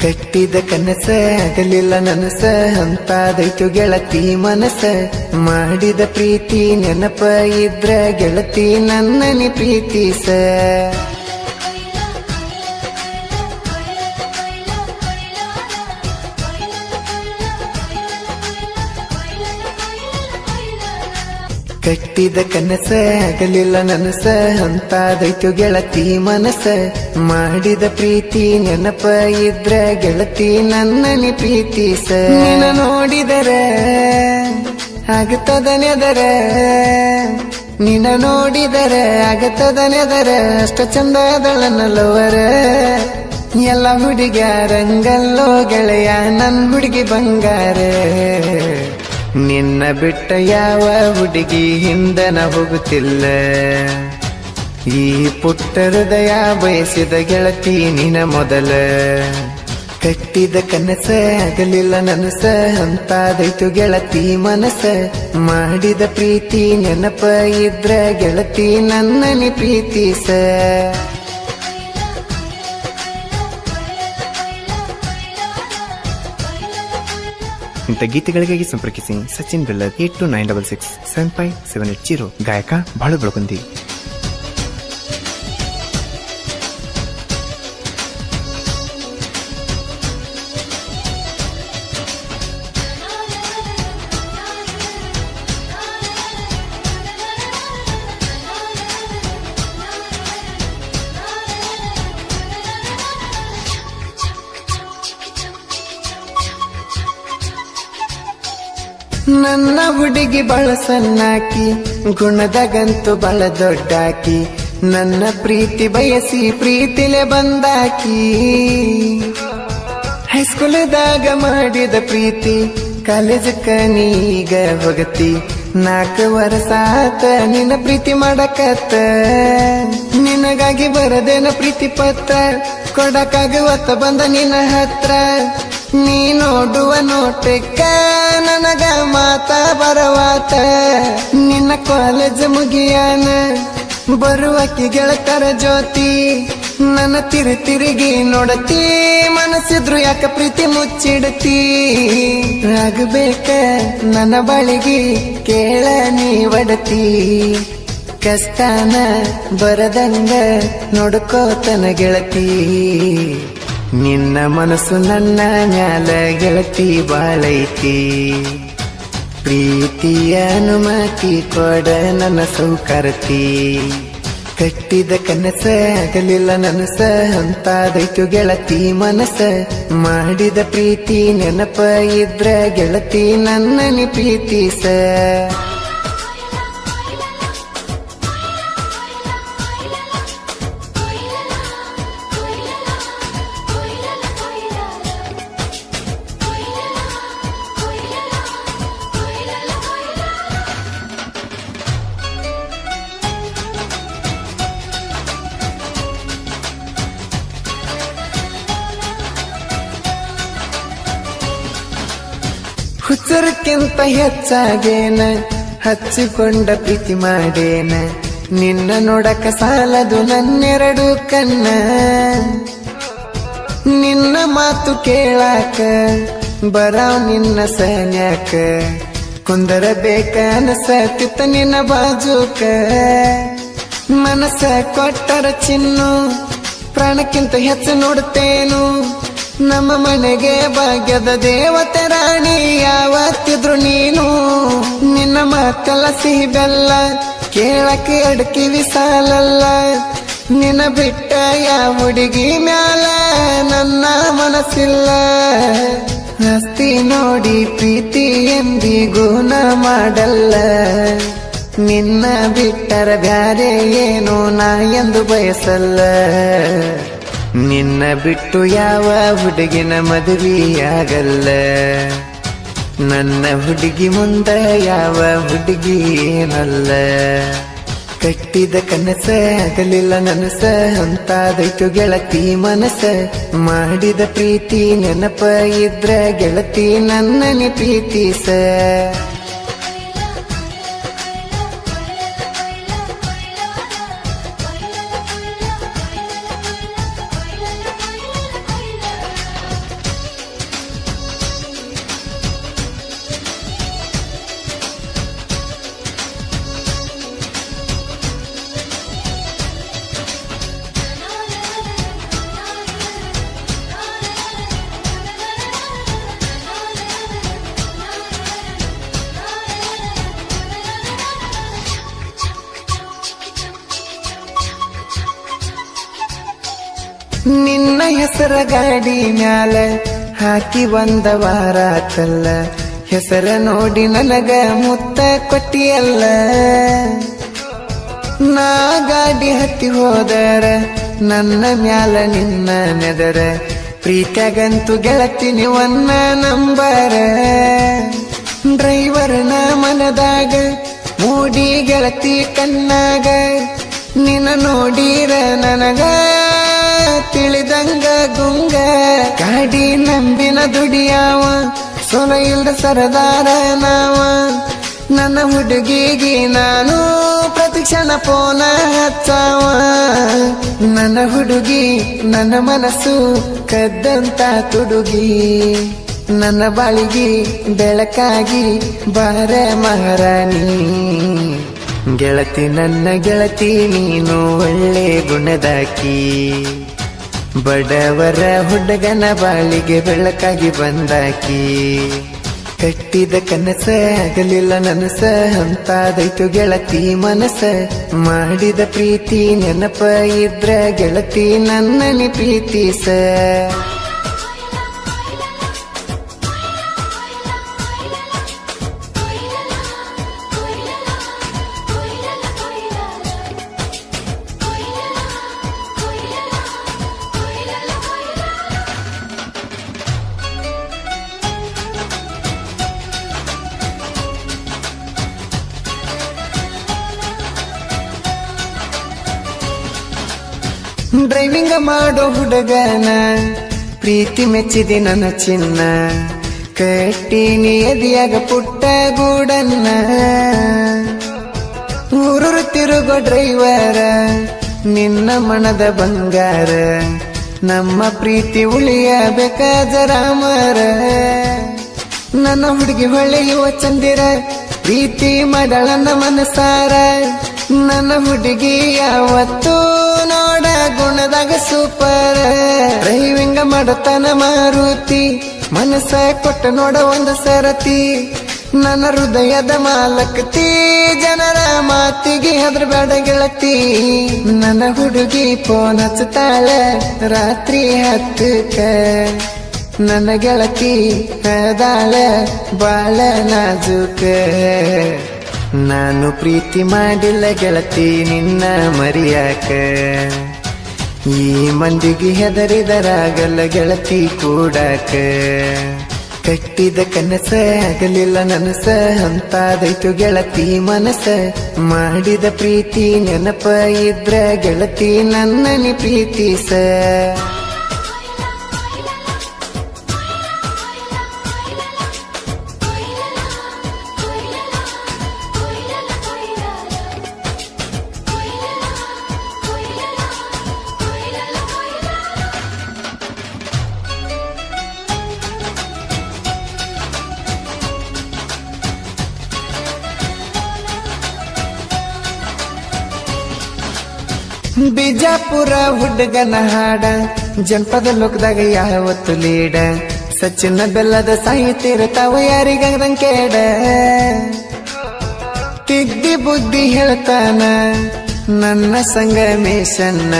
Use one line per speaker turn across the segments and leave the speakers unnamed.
ಕಟ್ಟಿದ ಕನಸ ಆಗಲಿಲ್ಲ ನನಸ ಅಂತಾದೈತು ಗೆಳತಿ ಮನಸ ಮಾಡಿದ ಪ್ರೀತಿ ನೆನಪ ಇದ್ರ ಗೆಳತಿ ನನ್ನನಿ ಪ್ರೀತಿಸ ಕಟ್ಟಿದ ಕನಸ ಆಗಲಿಲ್ಲ ನನಸ ಅಂತಾದೈತು ಗೆಳತಿ ಮನಸ ಮಾಡಿದ ಪ್ರೀತಿ ನೆನಪ ಇದ್ರ ಗೆಳತಿ ನನ್ನನಿ ಪ್ರೀತಿಸ ನಿನ್ನ ನೋಡಿದರ ಆಗತದ ನೆದರ ನಿನ್ನ ನೋಡಿದರ ಆಗತದ ನೆದರ ಅಷ್ಟ ಚಂದದಳನಲ್ಲವರ ಎಲ್ಲ ಹುಡುಗ್ಯಾರಂಗಲ್ಲೋ ಗೆಳೆಯ ನನ್ ಹುಡುಗಿ ಬಂಗಾರ ನಿನ್ನ ಬಿಟ್ಟ ಯಾವ ಹುಡುಗಿ ಹಿಂದನ ಹೋಗುತ್ತಿಲ್ಲ ಈ ಪುಟ್ಟ ಹೃದಯ ಬಯಸಿದ ಗೆಳತಿ ನಿನ ಮೊದಲ ಕಟ್ಟಿದ ಕನಸ ಆಗಲಿಲ್ಲ ನನಸ ಅಂತಾದೈತು ಗೆಳತಿ ಮನಸ ಮಾಡಿದ ಪ್ರೀತಿ ನೆನಪ ಇದ್ರ ಗೆಳತಿ ನನ್ನನಿ ಪ್ರೀತಿಸ
ಇಂಥ ಗೀತೆಗಳಿಗಾಗಿ ಸಂಪರ್ಕಿಸಿ ಸಚಿನ್ ಬೆಲ್ಲರ್ 8296675780 ಗಾಯಕ ಬಾಳು ಬೆಳಗುಂದಿ.
ನನ್ನ ಹುಡುಗಿ ಬಳ ಸಣ್ಣಾಕಿ ಗುಣದಗಂತೂ ಬಳ ದೊಡ್ಡಾಕಿ ನನ್ನ ಪ್ರೀತಿ ಬಯಸಿ ಪ್ರೀತಿಲೆ ಬಂದಾಕಿ ಹೈಸ್ಕೂಲ್ದಾಗ ಮಾಡಿದ ಪ್ರೀತಿ ಕಾಲೇಜಕ್ಕ ನೀಗ ಹೋಗತಿ 4 ವರ್ಷ ಆತ ನಿನ್ನ ಪ್ರೀತಿ ಮಾಡಕತ್ತ ನಿನಗಾಗಿ ಬರದೇನ ಪ್ರೀತಿ ಪತ್ರ ಕೊಡಕಾಗುವತ್ತ ಬಂದ ನಿನ್ನ ಹತ್ರ ನೀ ನೋಡುವ ನೋಟಕ್ಕ ನನಗ ಮಾತ ಬರವಾತ ನಿನ್ನ ಕಾಲೇಜ್ ಮುಗಿಯಾನ ಬರುವಕಿ ಗೆಳತರ ಜ್ಯೋತಿ ನನ್ನ ತಿರುಗಿ ನೋಡತಿ ಮನಸ್ಸಿದ್ರು ಯಾಕ ಪ್ರೀತಿ ಮುಚ್ಚಿಡತಿ ಆಗಬೇಕ ನನ್ನ ಬಳಿಗೆ ಕೇಳ ನೀ ಒಡತಿ ಕಷ್ಟನ ಬರದಂಗ ನೋಡ್ಕೋತನ ಗೆಳತಿ ನಿನ್ನ ಮನಸ್ಸು ನನ್ನ ಮ್ಯಾಲ ಗೆಳತಿ ಬಾಳೈತಿ ಪ್ರೀತಿಯ ಅನುಮತಿ ಕೊಡ ನನ್ನ ಸೌಕರ್ತಿ ಕಟ್ಟಿದ ಕನಸ ಆಗಲಿಲ್ಲ ನನಸ ಅಂತಾದೈತು ಗೆಳತಿ ಮನಸ ಮಾಡಿದ ಪ್ರೀತಿ ನೆನಪ ಇದ್ರ ಗೆಳತಿ ನನ್ನನಿ ಪ್ರೀತಿಸ ಹುಚ್ಚರಕ್ಕಿಂತ ಹೆಚ್ಚಾಗೇನ ಹಚ್ಚಿಕೊಂಡ ಪ್ರೀತಿ ಮಾಡೇನ ನಿನ್ನ ನೋಡಕ ಸಾಲದು ನನ್ನೆರಡು ಕಣ್ಣ ನಿನ್ನ ಮಾತು ಕೇಳಾಕ ಬರಾವ್ ನಿನ್ನ ಸನ್ಯಾಕ ಕುಂದರಬೇಕ ಅನಸತಿತ್ತ ನಿನ್ನ ಬಾಜೂಕ ಮನಸ ಕೊಟ್ಟರ ಚಿನ್ನು ಪ್ರಾಣಕ್ಕಿಂತ ಹೆಚ್ಚು ನೋಡುತ್ತೇನು ನಮ್ಮ ಮನೆಗೆ ಭಾಗ್ಯದ ದೇವತೆ ರಾಣಿ ಯಾವತ್ತಿದ್ರು ನೀನು ನಿನ್ನ ಮಕ್ಕಳ ಸಿಹಿ ಬೆಲ್ಲ ಕೇಳಕ್ಕೆ ಅಡಕಿವಿ ಸಾಲಲ್ಲ ನಿನ್ನ ಬಿಟ್ಟ ಯಾವ ಹುಡುಗಿ ಮ್ಯಾಲ ನನ್ನ ಮನಸ್ಸಿಲ್ಲ ಆಸ್ತಿ ನೋಡಿ ಪ್ರೀತಿ ಎಂದಿಗೂ ನಾ ಮಾಡಲ್ಲ ನಿನ್ನ ಬಿಟ್ಟರ ಬ್ಯಾರೆ ಏನು ನಾ ಎಂದು ಬಯಸಲ್ಲ ನಿನ್ನ ಬಿಟ್ಟು ಯಾವ ಹುಡುಗಿನ ಮದುವೆಯಾಗಲ್ಲ ನನ್ನ ಹುಡುಗಿ ಮುಂದ ಯಾವ ಹುಡುಗಿ ಏನಲ್ಲ ಕಟ್ಟಿದ ಕನಸ ಆಗಲಿಲ್ಲ ನನಸ ಅಂತಾದೈತು ಗೆಳತಿ ಮನಸ ಮಾಡಿದ ಪ್ರೀತಿ ನೆನಪ ಇದ್ರ ಗೆಳತಿ ನನ್ನನಿ ಪ್ರೀತಿಸ ನಿನ್ನ ಹೆಸರ ಗಾಡಿ ಮ್ಯಾಲ ಹಾಕಿ ಒಂದ ವಾರ ಆತಲ್ಲ, ಹೆಸರ ನೋಡಿ ನನಗ ಮುತ್ತ ಕೊಟ್ಟಿಯಲ್ಲ. ನಾ ಗಾಡಿ ಹತ್ತಿ ಹೋದರ ನನ್ನ ಮ್ಯಾಲ ನಿನ್ನ ನೆದರ, ಪ್ರೀತ್ಯಾಗಂತೂ ಗೆಳತಿ ನೀವನ್ನ ನಂಬರ. ಡ್ರೈವರ್ನ ಮನದಾಗ ಮೂಡಿ ಗೆಳತಿ ಕಣ್ಣಾಗ, ನಿನ್ನ ನೋಡಿರ ನನಗ ತಿಳಿದಂಗ ಗುಂಗ. ಗಾಡಿ ನಂಬಿನ ದುಡಿಯಾವ ಸೊಲ ಇಲ್ದ ಸರದಾರ ನಾವ, ನನ್ನ ಹುಡುಗಿಗೆ ನಾನು ಪ್ರತಿಕ್ಷಣ ಪೋನ ಹಚ್ಚಾವ. ನನ್ನ ಹುಡುಗಿ ನನ್ನ ಮನಸ್ಸು ಕದ್ದಂತ ತುಡುಗಿ, ನನ್ನ ಬಾಳಿಗೆ ಬೆಳಕಾಗಿ ಬಾರ ಮಹಾರಾಣಿ. ಗೆಳತಿ ನನ್ನ ಗೆಳತಿ ನೀನು ಒಳ್ಳೆ ಗುಣದಾಕಿ, ಬಡವರ ಹುಡುಗನ ಬಾಳಿಗೆ ಬೆಳಕಾಗಿ ಬಂದಾಕಿ. ಕಟ್ಟಿದ ಕನಸ ಆಗಲಿಲ್ಲ ನನಸ, ಅಂತಾದೈತು ಗೆಳತಿ ಮನಸ. ಮಾಡಿದ ಪ್ರೀತಿ ನೆನಪ ಇದ್ರ ಗೆಳತಿ ನನ್ನನಿ ಪ್ರೀತಿಸ. ಡ್ರೈವಿಂಗ್ ಮಾಡೋ ಹುಡುಗನ ಪ್ರೀತಿ ಮೆಚ್ಚಿದೆ ನನ್ನ ಚಿನ್ನ, ಕಟ್ಟಿನಿ ಎದಿಯಾಗ ಪುಟ್ಟ ಗೂಡನ್ನ. ಊರೂರು ತಿರುಗೋ ಡ್ರೈವರ ನಿನ್ನ ಮನದ ಬಂಗಾರ, ನಮ್ಮ ಪ್ರೀತಿ ಉಳಿಯಬೇಕ ಜರಾಮರ. ನನ್ನ ಹುಡುಗಿ ಹೊಳೆಯುವ ಚಂದಿರ, ಪ್ರೀತಿ ಮಾಡಳನ್ನ ಮನಸಾರ. ನನ್ನ ಹುಡುಗಿ ಯಾವತ್ತೂ ನೋಡ ಗುಣದಾಗ ಸೂಪರ್, ಡ್ರೈವಿಂಗ್ ಮಾಡತನ ಮಾರುತಿ, ಮನಸ್ಸ ಕೊಟ್ಟ ನೋಡ ಒಂದು ಸರತಿ. ನನ್ನ ಹೃದಯದ ಮಾಲಕತಿ, ಜನರ ಮಾತಿಗೆ ಅದ್ರ ಬೇಡ ಗೆಳತಿ. ನನ್ನ ಹುಡುಗಿ ಫೋನ್ ಹಚ್ಚತಾಳ ರಾತ್ರಿ 10ಕ್ಕ, ನನ್ನ ಗೆಳತಿ ಅದಾಳ ಬಾಳ ನಾಜೂಕ. ನಾನು ಪ್ರೀತಿ ಮಾಡಿಲ್ಲ ಗೆಳತಿ ನಿನ್ನ ಮರಿಯಾಕ, ಈ ಮಂದಿಗೆ ಹೆದರಿದರಾಗಲ್ಲ ಗೆಳತಿ ಕೂಡಾಕ. ಕಟ್ಟಿದ ಕನಸ ಆಗಲಿಲ್ಲ ನನಸ, ಅಂತಾದೈತು ಗೆಳತಿ ಮನಸ. ಮಾಡಿದ ಪ್ರೀತಿ ನೆನಪ ಇದ್ರ ಗೆಳತಿ ನನ್ನನಿ ಪ್ರೀತಿಸ. ಬಿಜಾಪುರ ಹುಡುಗನ ಹಾಡ, ಜನಪದ ಲೋಕದಾಗ ಯಾವತ್ತು ಲೀಡ. ಸಚಿನ ಬೆಲ್ಲದ ಸಾಹಿತ್ಯ ಇರ್ತಾವ ಯಾರಿಗಂಗ್ ಕೇಡ. ತಿದ್ದಿ ಬುದ್ಧಿ ಹೇಳ್ತಾನ ನನ್ನ ಸಂಗಮೇಶನ್ನ,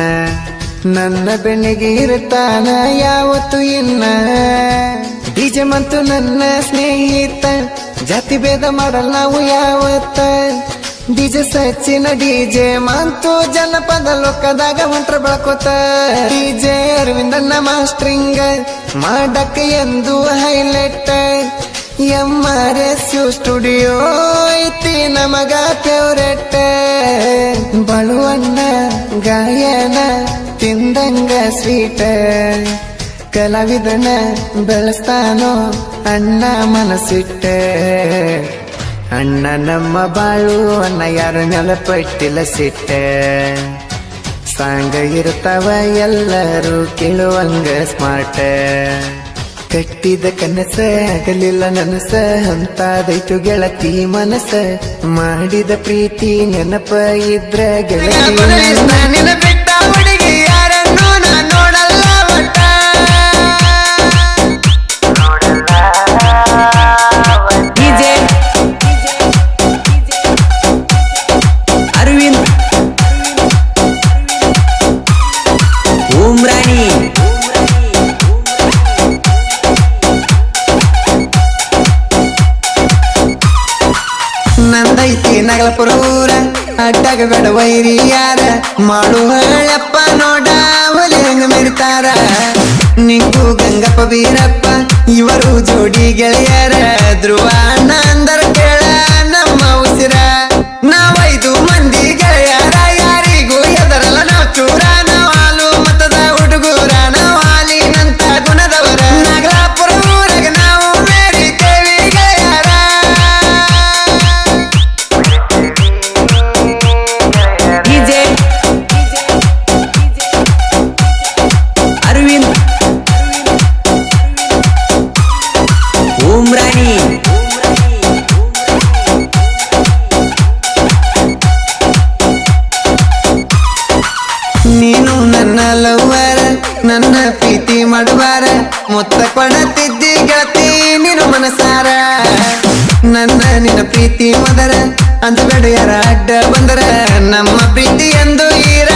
ನನ್ನ ಬೆನ್ನಿಗೆ ಇರ್ತಾನ ಯಾವತ್ತು ಇನ್ನ. ಡಿಜೆ ಮತ್ತು ನನ್ನ ಸ್ನೇಹಿತ, ಜಾತಿ ಭೇದ ಮಾಡಲ್ ನಾವು ಯಾವತ್ತ. ಡಿಜೆ ಸಚಿನ ಡಿಜೆ ಮಂತು ಜನಪದ ಲೋಕದಾಗ ಹೊಂಟ್ರ ಬೆಳ್ಕೋತ. ಡಿಜೆ ಅರವಿಂದನ್ನ ಮಾಸ್ಟ್ರಿಂಗ್ ಮಾಡಕ್ ಎಂದು ಹೈಲೈಟ್. MRS ಸ್ಟುಡಿಯೋ ಐತಿ ನಮಗ ಫೇವ್ರೆಟ್. ಬಳುವಣ್ಣ ಗಾಯನ ತಿಂದಂಗ ಸ್ವೀಟ್, ಕಲಾವಿದನ ಬೆಳೆಸ್ತಾನೋ ಅಣ್ಣ ಮನಸ್ಸಿಟ್ಟ. ಅಣ್ಣ ನಮ್ಮ ಬಾಳು ಅಣ್ಣ ಯಾರು ನೆಲಪಟ್ಟಿಲ್ಲ ಸಿಟ್ಟ. ಸಾಂಗ ಇರ್ತಾವ ಎಲ್ಲರೂ ಕೇಳುವಂಗ ಸ್ಮಾರ್ಟ್. ಕಟ್ಟಿದ ಕನಸ ಆಗಲಿಲ್ಲ ನನಸ, ಅಂತಾದೈತು ಗೆಳತಿ ಮನಸ. ಮಾಡಿದ ಪ್ರೀತಿ ನೆನಪ ಇದ್ರ ಗೆಳತಿ ಬಿಟ್ಟ ಹುಡುಗಿ ಯಾರನ್ನು ನಾ ನೋಡಲ್ಲ ಒಟ್ಟ.
ಅರವಿಂದ್ ಉಮ್ರಾಣಿ
ನಾಗಲಾಪುರ ಊರ ಅಡ್ಡಾಗ ಬೇಡ ವೈರಿ ಯಾರ ಮಾಡುವಳಪ್ಪ ನೋಡ ಒಲಿ ಹೆಂಗ ಮೆರಿತಾರ ನಿಂಗು ಗಂಗಪ್ಪ ಬೀರಪ್ಪ ಇವರು ಜೋಡಿ ಗೆಳೆಯರ ಧ್ರುವ ಅಣ್ಣ ಅಂದರ ಕೇಳ ನಮ್ಮ ಉಸಿರ ನಾವೈದು ಮಂದಿ ಗೆಳೆಯರ ಯಾರಿಗೂ ಎದರಲ್ಲ ನಾವು ಚೂರ ನಾವು ಹಾಲು ಮತದ ಹುಡುಗೂರ ನಾವು ಹಾಲಿನಂತ ಗುಣದವರ ನಾಗಲಾಪುರ ಊರಾಗ ನಾವು ಮೇರಿತೇವಿ ಗೆಳೆಯರ
ಡಿಜೆ ಅರವಿಂದ್ ಉಮ್ರಾನಿ
ನೀನು ನನ್ನ ಲವ್ವರ ನನ್ನ ಪ್ರೀತಿ ಮಾಡುವಾರ ಮೊತ್ತ ಕೊಡತಿದ್ದಿ ಗೆಳತಿ ನೀನು ಮನಸಾರ ನನ್ನ ನಿನ್ನ ಪ್ರೀತಿ ಮದರ ಅಂತ ಬೇಡ ಯಾರ ಅಡ್ಡ ಬಂದರ ನಮ್ಮ ಪ್ರೀತಿ ಎಂದು ಈರ